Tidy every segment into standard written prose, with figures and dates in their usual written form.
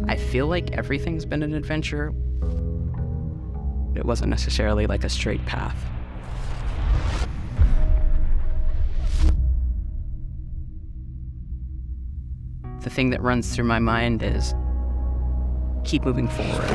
I feel like everything's been an adventure. It wasn't necessarily like a straight path. The thing that runs through my mind is keep moving forward.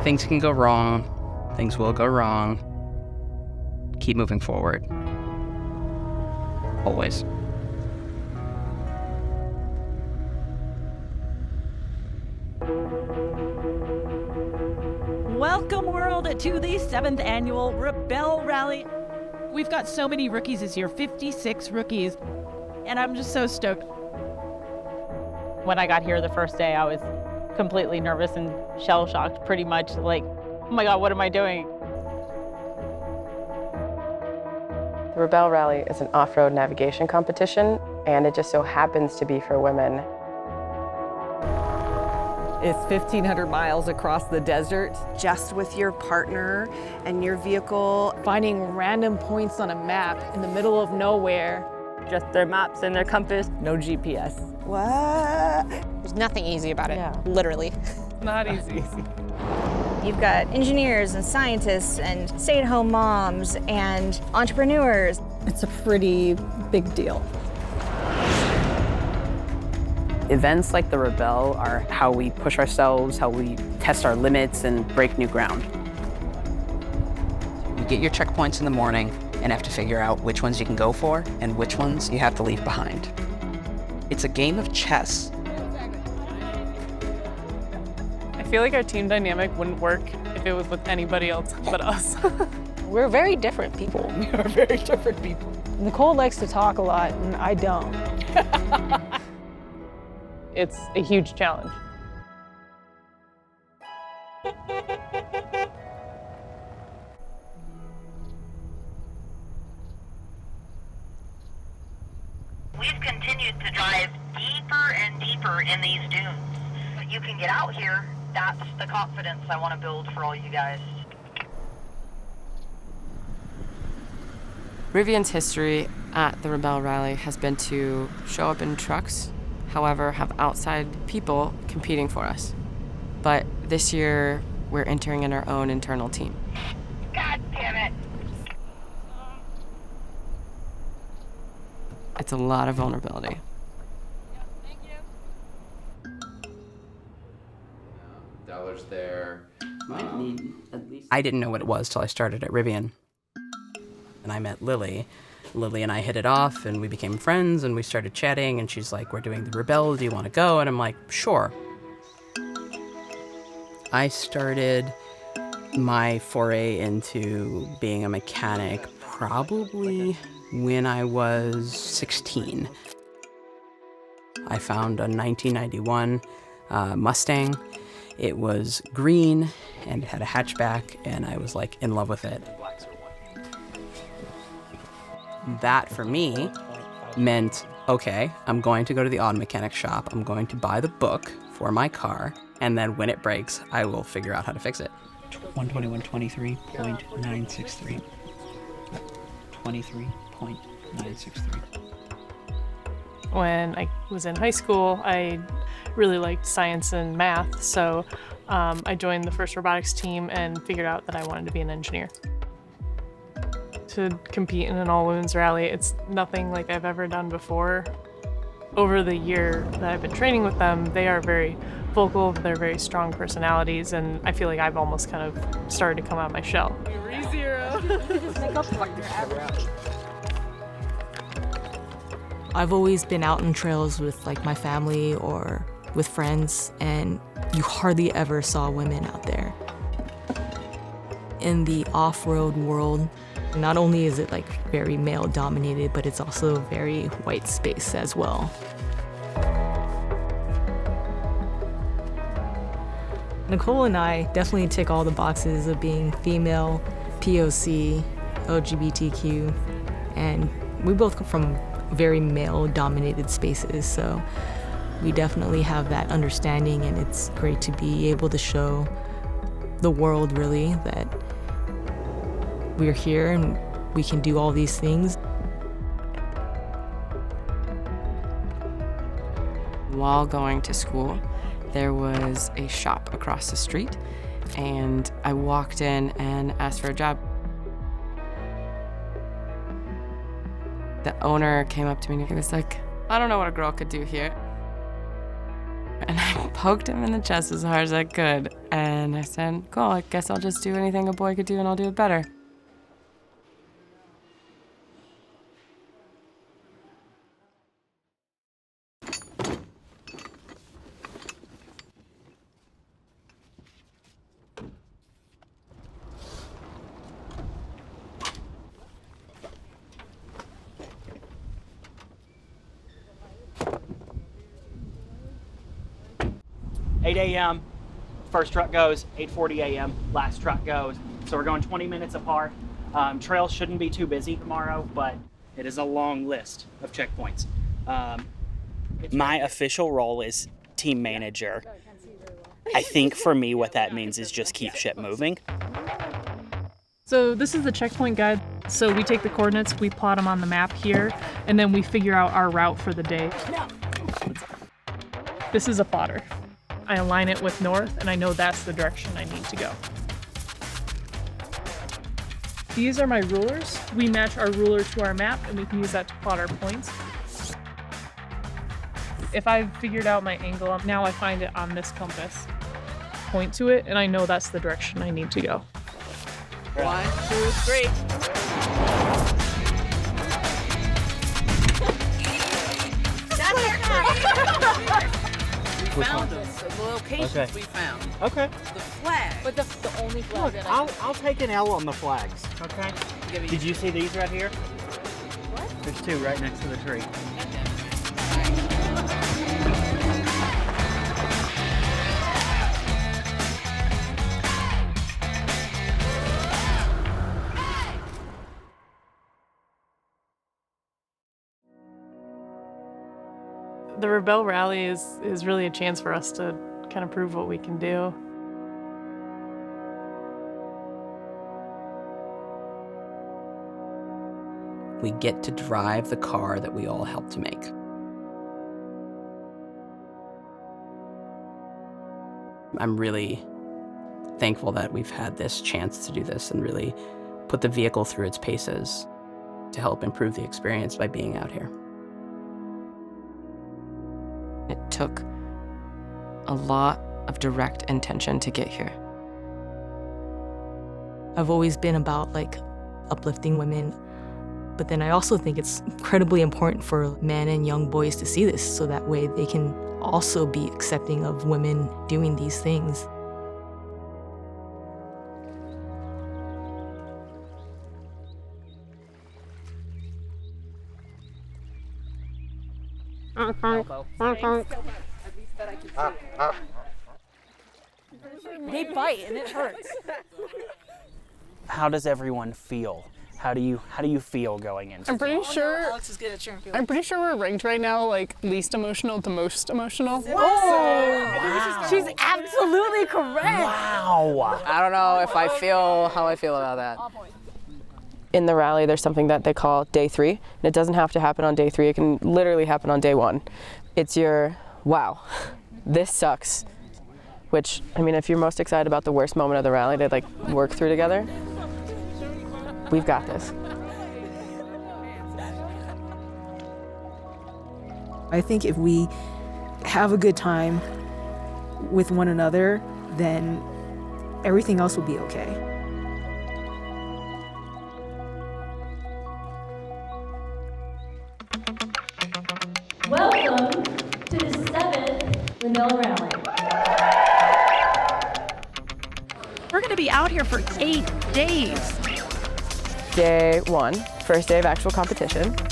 Things can go wrong. Things will go wrong. Keep moving forward. Always. Welcome, world, to the 7th annual Rebelle Rally. We've got so many rookies this year, 56 rookies, and I'm just so stoked. When I got here the first day, I was completely nervous and shell-shocked, pretty much like, oh my God, what am I doing? The Rebelle Rally is an off-road navigation competition, and it just so happens to be for women. It's 1,500 miles across the desert. Just with your partner and your vehicle. Finding random points on a map in the middle of nowhere. Just their maps and their compass. No GPS. What? There's nothing easy about it, Yeah. literally. Not easy. You've got engineers and scientists and stay-at-home moms and entrepreneurs. It's a pretty big deal. Events like the Rebelle are how we push ourselves, how we test our limits and break new ground. You get your checkpoints in the morning and have to figure out which ones you can go for and which ones you have to leave behind. It's a game of chess. I feel like our team dynamic wouldn't work if it was with anybody else but us. We're very different people. We are very different people. Nicole likes to talk a lot, and I don't. It's a huge challenge. We've continued to drive deeper and deeper in these dunes. But you can get out here. That's the confidence I want to build for all you guys. Rivian's history at the Rebelle Rally has been to show up in trucks, however, have outside people competing for us. But this year, we're entering in our own internal team. God damn it! It's a lot of vulnerability. Dollars there. Might need at least. I didn't know what it was till I started at Rivian. And I met Lilly. Lilly and I hit it off, and we became friends, and we started chatting, and she's like, we're doing the Rebelle, do you want to go? And I'm like, sure. I started my foray into being a mechanic probably when I was 16. I found a 1991 Mustang. It was green, and it had a hatchback, and I was like in love with it. That, for me, meant, okay, I'm going to go to the auto mechanic shop, I'm going to buy the book for my car, and then when it breaks, I will figure out how to fix it. 121.23.963. 23.963. When I was in high school, I really liked science and math, so I joined the first robotics team and figured out that I wanted to be an engineer. To compete in an all-women's rally, it's nothing like I've ever done before. Over the year that I've been training with them, they are very vocal, they're very strong personalities, and I feel like I've almost kind of started to come out of my shell. I've always been out on trails with like my family or with friends, and you hardly ever saw women out there. In the off-road world, not only is it like very male dominated, but it's also very white space as well. Nicole and I definitely tick all the boxes of being female, POC, LGBTQ, and we both come from very male-dominated spaces, so we definitely have that understanding, and it's great to be able to show the world, really, that we're here and we can do all these things. while going to school, there was a shop across the street, and I walked in and asked for a job. The owner came up to me and he was like, "I don't know what a girl could do here." And I poked him in the chest as hard as I could. And I said, "Cool, I guess I'll just do anything a boy could do and I'll do it better." A.m. First truck goes, 8:40 a.m. Last truck goes. So we're going 20 minutes apart. Trails shouldn't be too busy tomorrow, but it is a long list of checkpoints. My official role is team manager. I think for me what that means is just keep shit moving. So this is the checkpoint guide. So we take the coordinates, we plot them on the map here, and then we figure out our route for the day. This is a plotter. I align it with north, and I know that's the direction I need to go. These are my rulers. We match our ruler to our map, and we can use that to plot our points. If I've figured out my angle, now I find it on this compass. Point to it, and I know that's the direction I need to go. 1, 2, 3. We found them. The locations we found. Okay. The flag. But the only flag Look, that I'll take an L on the flags. Okay. Did you see these right here? What? There's two right next to the tree. The Rebelle Rally is really a chance for us to kind of prove what we can do. We get to drive the car that we all helped to make. I'm really thankful that we've had this chance to do this and really put the vehicle through its paces to help improve the experience by being out here. It took a lot of direct intention to get here. I've always been about uplifting women, but then I also think it's incredibly important for men and young boys to see this so that way they can also be accepting of women doing these things. They bite and it hurts. How does everyone feel? How do you feel going into? I'm pretty sure. Alex is good at sharing feelings. I'm pretty sure we're ranked right now least emotional to most emotional. Wow. She's absolutely correct. Wow. I don't know if I feel how I feel about that. In the rally, there's something that they call day 3, and it doesn't have to happen on day 3. It can literally happen on day 1. It's your, wow, this sucks. Which, I mean, if you're most excited about the worst moment of the rally to work through together, we've got this. I think if we have a good time with one another, then everything else will be okay. Welcome to the 7th Rebelle Rally. We're going to be out here for 8 days. Day 1, first day of actual competition. Can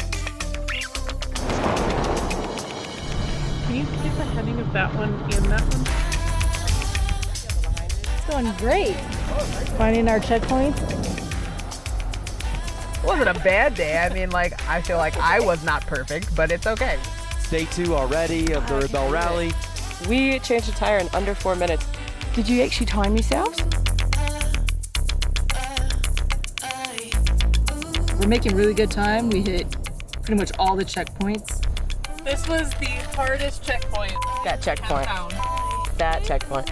you get the heading of that one and that one? It's going great. Finding our checkpoints. It wasn't a bad day. I mean, I feel like I was not perfect, but it's okay. Day 2 already of the Rebelle Rally. We changed a tire in under 4 minutes. Did you actually time yourselves? We're making really good time. We hit pretty much all the checkpoints. This was the hardest checkpoint. That checkpoint. That checkpoint.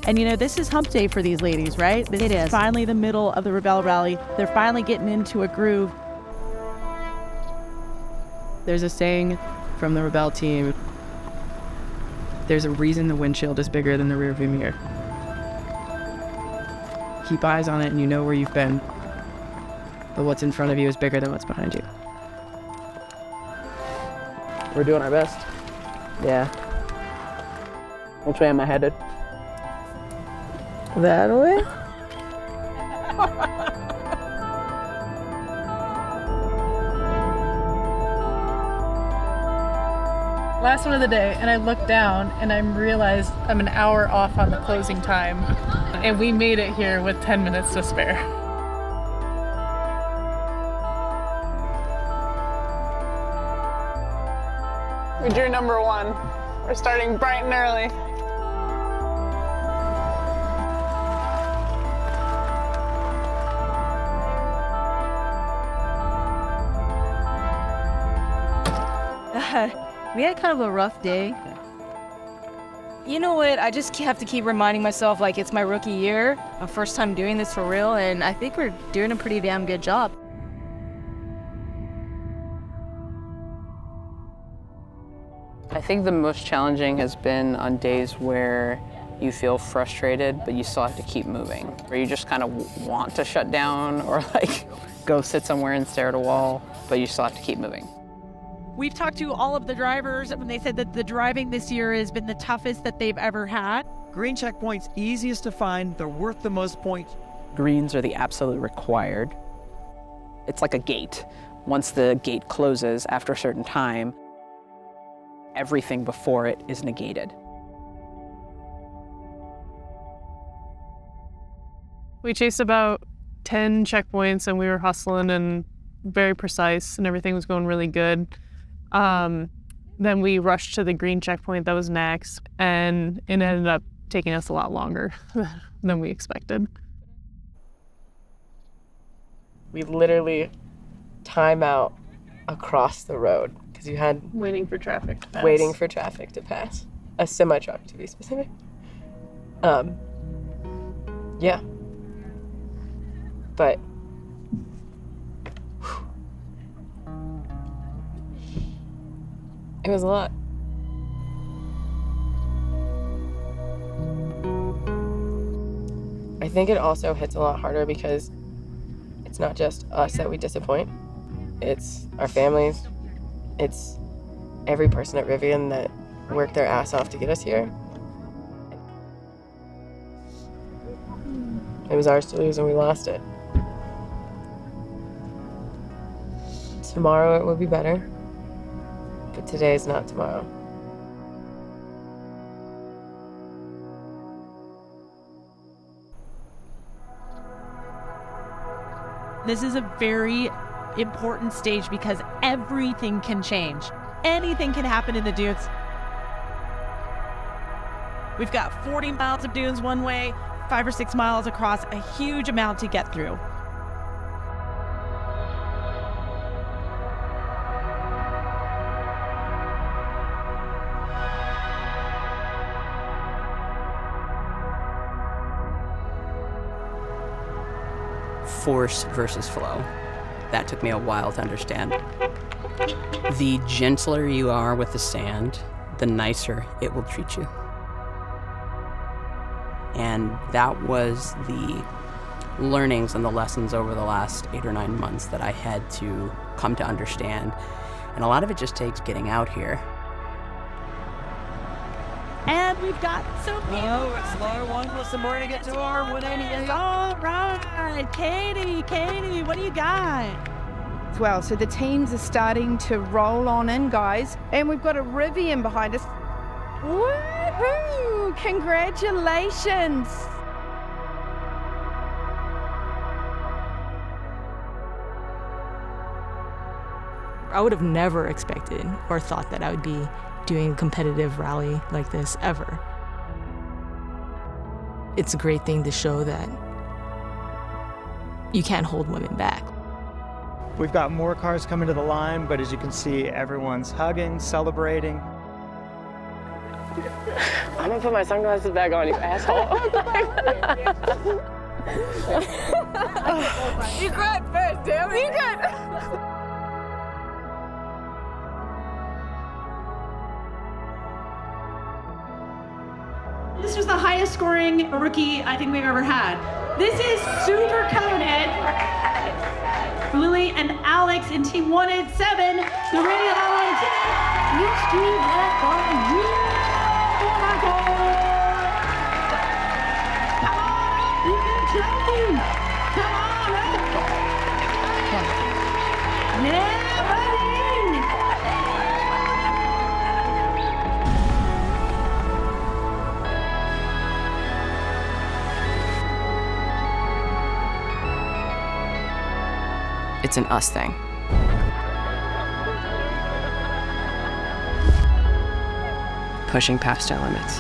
And you know, this is hump day for these ladies, right? This is finally the middle of the Rebelle Rally. They're finally getting into a groove. There's a saying from the Rebelle team, there's a reason the windshield is bigger than the rearview mirror. Keep eyes on it and you know where you've been, but what's in front of you is bigger than what's behind you. We're doing our best. Yeah. Which way am I headed? That way? Last one of the day, and I look down and I realize I'm an hour off on the closing time, and we made it here with 10 minutes to spare. We drew number 1. We're starting bright and early. We had kind of a rough day. You know what? I just have to keep reminding myself, like, it's my rookie year, my first time doing this for real, and I think we're doing a pretty damn good job. I think the most challenging has been on days where you feel frustrated, but you still have to keep moving. Where you just kind of want to shut down or like go sit somewhere and stare at a wall, but you still have to keep moving. We've talked to all of the drivers and they said that the driving this year has been the toughest that they've ever had. Green checkpoints, easiest to find, they're worth the most points. Greens are the absolute required. It's like a gate. Once the gate closes after a certain time, everything before it is negated. We chased about 10 checkpoints and we were hustling and very precise and everything was going really good. Then we rushed to the green checkpoint that was next, and it ended up taking us a lot longer than we expected. We literally time out across the road because you had waiting for traffic to pass. A semi truck to be specific. Yeah. But it was a lot. I think it also hits a lot harder because it's not just us that we disappoint. It's our families. It's every person at Rivian that worked their ass off to get us here. It was ours to lose and we lost it. Tomorrow it will be better. But today is not tomorrow. This is a very important stage because everything can change. Anything can happen in the dunes. We've got 40 miles of dunes one way, 5 or 6 miles across, a huge amount to get through. Force versus flow. That took me a while to understand. The gentler you are with the sand, the nicer it will treat you. And that was the learnings and the lessons over the last 8 or 9 months that I had to come to understand. And a lot of it just takes getting out here. And we've got some people. Oh, slow one. Listen, we're going to get to our 188. All right, Katie, what do you got? Well, so the teams are starting to roll on in, guys. And we've got a Rivian behind us. Woohoo! Congratulations! I would have never expected or thought that I would be doing a competitive rally like this ever. It's a great thing to show that you can't hold women back. We've got more cars coming to the line, but as you can see, everyone's hugging, celebrating. I'm gonna put my sunglasses back on, you asshole. You cried first, damn it. You cried. This was the highest scoring rookie I think we've ever had. This is Super Conehead, Lilly and Alex in Team 187, the Radio Rally team. Let's do that for you. Come on, you can train. Come on up. Yeah, buddy. It's an us thing. Pushing past our limits.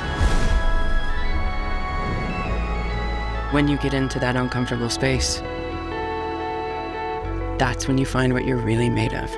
When you get into that uncomfortable space, that's when you find what you're really made of.